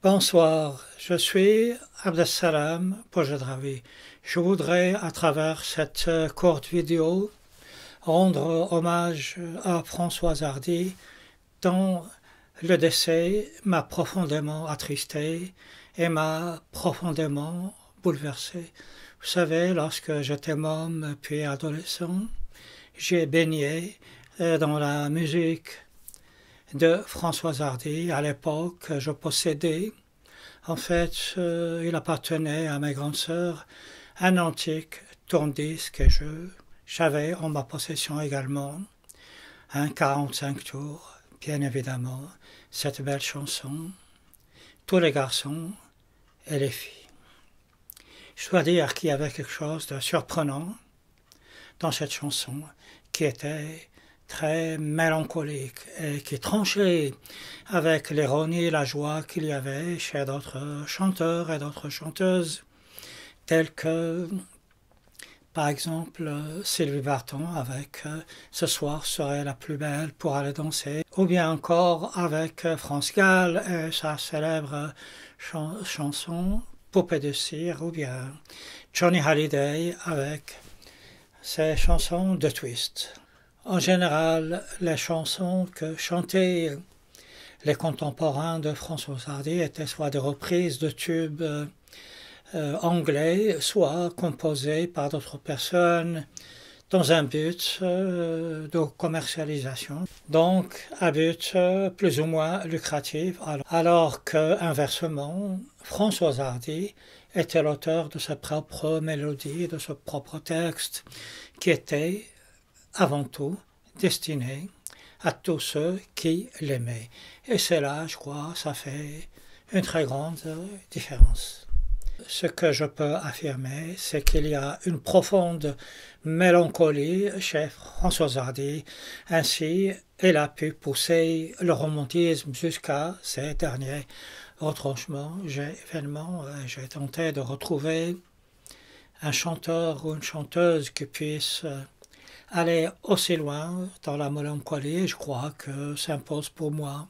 Bonsoir, je suis Abdessalam Pojedrawi. Je voudrais, à travers cette courte vidéo, rendre hommage à Françoise Hardy, dont le décès m'a profondément attristé et m'a profondément bouleversé. Vous savez, lorsque j'étais môme puis adolescent, j'ai baigné dans la musique de Françoise Hardy. À l'époque, je possédais, en fait, il appartenait à mes grandes sœurs, un antique tourne-disque et j'avais en ma possession également un 45 tours, bien évidemment, cette belle chanson, tous les garçons et les filles. Je dois dire qu'il y avait quelque chose de surprenant dans cette chanson qui était très mélancolique et qui tranchait avec l'ironie et la joie qu'il y avait chez d'autres chanteurs et d'autres chanteuses, tels que, par exemple, Sylvie Vartan avec « Ce soir serait la plus belle pour aller danser », ou bien encore avec France Gall et sa célèbre chanson « Poupée de cire », ou bien Johnny Hallyday avec ses chansons de twist. En général, les chansons que chantaient les contemporains de Françoise Hardy étaient soit des reprises de tubes anglais, soit composées par d'autres personnes dans un but de commercialisation, donc un but plus ou moins lucratif, alors que, inversement, Françoise Hardy était l'auteur de sa propre mélodie, de son propre texte, qui était avant tout destiné à tous ceux qui l'aimaient. Et c'est là, je crois, ça fait une très grande différence. Ce que je peux affirmer, c'est qu'il y a une profonde mélancolie chez Françoise Hardy. Ainsi, elle a pu pousser le romantisme jusqu'à ces derniers retranchements. J'ai tenté de retrouver un chanteur ou une chanteuse qui puisse aller aussi loin dans la mélancolie. Je crois que s'impose pour moi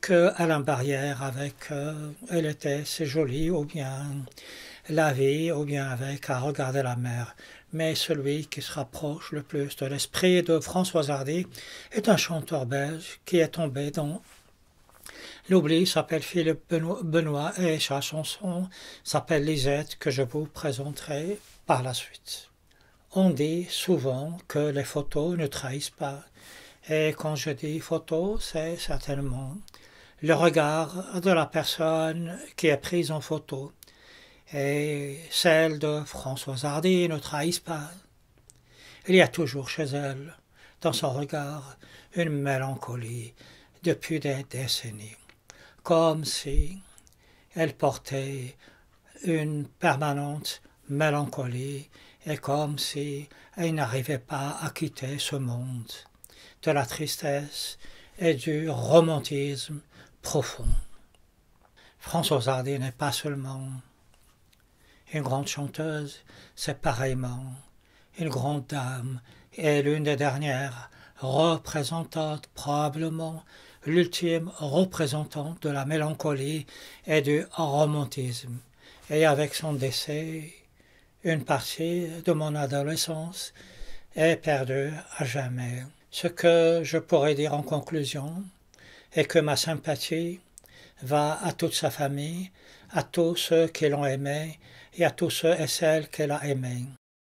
que Alain Barrière avec Elle était si jolie, ou bien La vie, ou bien avec À regarder la mer. Mais celui qui se rapproche le plus de l'esprit de Françoise Hardy est un chanteur belge qui est tombé dans l'oubli, s'appelle Philippe Benoît et sa chanson s'appelle Lisette, que je vous présenterai par la suite. On dit souvent que les photos ne trahissent pas. Et quand je dis photo, c'est certainement le regard de la personne qui est prise en photo. Et celle de Françoise Hardy ne trahissent pas. Il y a toujours chez elle, dans son regard, une mélancolie depuis des décennies. Comme si elle portait une permanente mélancolie et comme si elle n'arrivait pas à quitter ce monde de la tristesse et du romantisme profond. Françoise Hardy n'est pas seulement une grande chanteuse, c'est pareillement une grande dame et l'une des dernières représentantes, probablement l'ultime représentante de la mélancolie et du romantisme. Et avec son décès, une partie de mon adolescence est perdue à jamais. Ce que je pourrais dire en conclusion est que ma sympathie va à toute sa famille, à tous ceux qui l'ont aimée et à tous ceux et celles qu'elle a aimés.